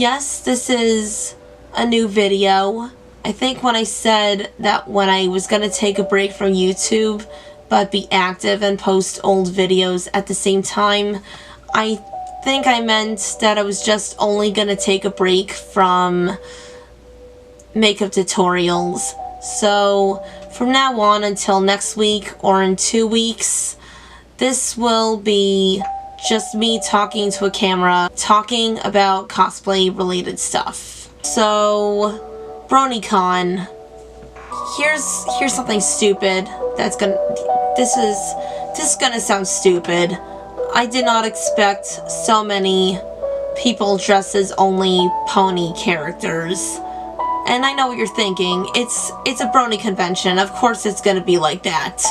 Yes, this is a new video. I think when I said that when I was going to take a break from YouTube but be active and post old videos at the same time, I think I meant that I was just only going to take a break from makeup tutorials. So from now on until next week or in 2 weeks, this will be just me talking to a camera, talking about cosplay related stuff. So, Bronycon. Here's something stupid that's this is gonna sound stupid. I did not expect so many people dressed as only pony characters. And I know what you're thinking. It's a Brony convention. Of course it's gonna be like that.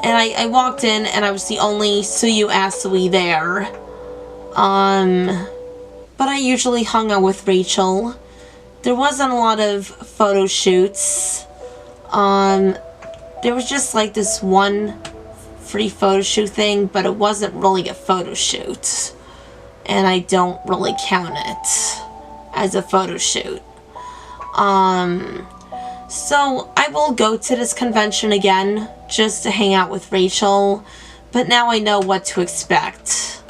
And I walked in and I was the only Suyu Asui there. But I usually hung out with Rachel. There wasn't a lot of photo shoots. There was just like this one free photo shoot thing, but it wasn't really a photo shoot. And I don't really count it as a photo shoot. So I will go to this convention again just to hang out with Rachel, but now I know what to expect.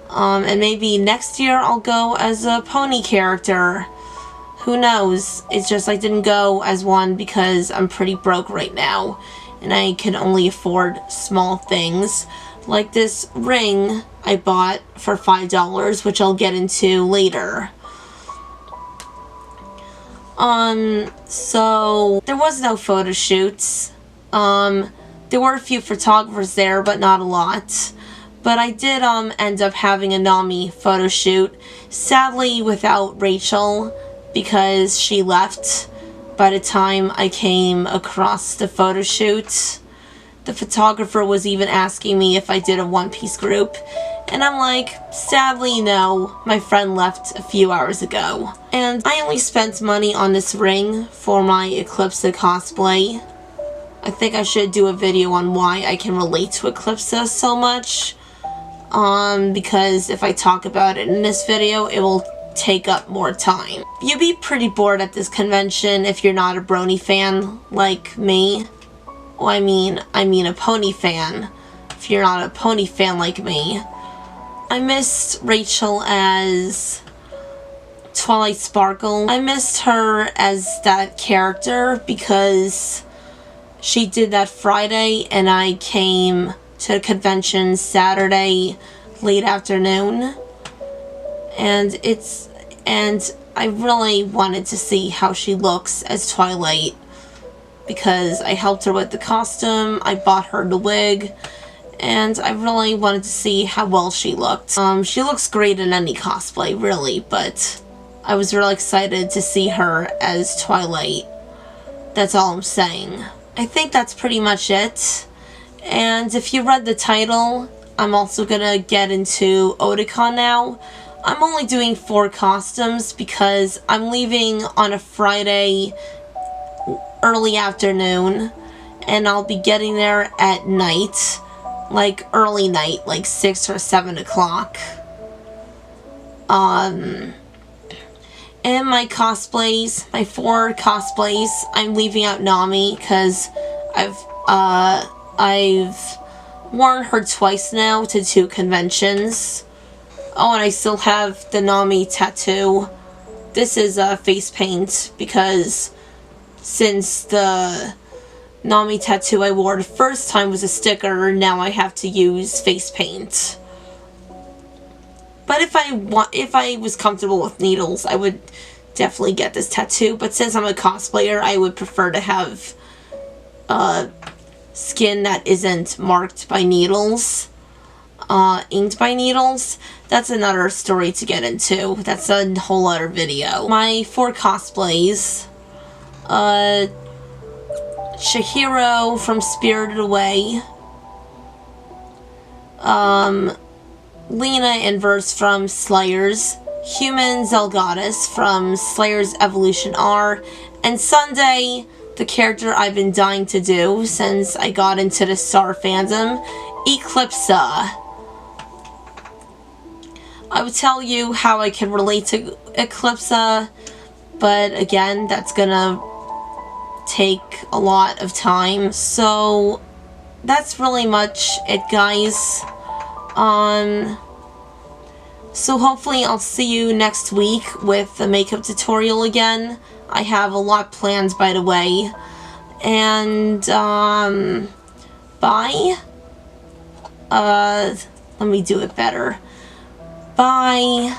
And maybe next year I'll go as a pony character. Who knows? It's just I didn't go as one because I'm pretty broke right now, and I can only afford small things, like this ring I bought for $5, which I'll get into later. So there was no photo shoots. There were a few photographers there, but not a lot. But I did, end up having a Nami photo shoot, sadly without Rachel, because she left by the time I came across the photo shoot. The photographer was even asking me if I did a one-piece group, and I'm like, sadly no, my friend left a few hours ago. And I only spent money on this ring for my Eclipsa cosplay. I think I should do a video on why I can relate to Eclipsa so much. Because if I talk about it in this video, it will take up more time. You'd be pretty bored at this convention if you're not a Brony fan like me. Well, I mean a pony fan. If you're not a pony fan like me. I missed Rachel as Twilight Sparkle. I missed her as that character because she did that Friday and I came to the convention Saturday late afternoon. And I really wanted to see how she looks as Twilight because I helped her with the costume, I bought her the wig, and I really wanted to see how well she looked. She looks great in any cosplay, really, but I was really excited to see her as Twilight. That's all I'm saying. I think that's pretty much it. And if you read the title, I'm also gonna get into Otakon now. I'm only doing 4 costumes because I'm leaving on a Friday early afternoon, and I'll be getting there at night. Like early night, like 6 or 7 o'clock. And my cosplays, my 4 cosplays, I'm leaving out Nami because I've worn her twice now to 2 conventions. Oh, and I still have the Nami tattoo. This is face paint because since the Nami tattoo I wore the first time was a sticker, now I have to use face paint. But if I was comfortable with needles, I would definitely get this tattoo. But since I'm a cosplayer, I would prefer to have skin that isn't marked by needles, inked by needles. That's another story to get into. That's a whole other video. My 4 cosplays. Chihiro from Spirited Away, Lena Inverse from Slayers, Human Zelgoddess from Slayers Evolution R, and Sunday, the character I've been dying to do since I got into the Star fandom, Eclipsa. I would tell you how I can relate to Eclipsa, but again, that's gonna take a lot of time. So that's really much it, guys. So hopefully I'll see you next week with the makeup tutorial again. I have a lot planned, by the way. And, bye. Let me do it better. Bye.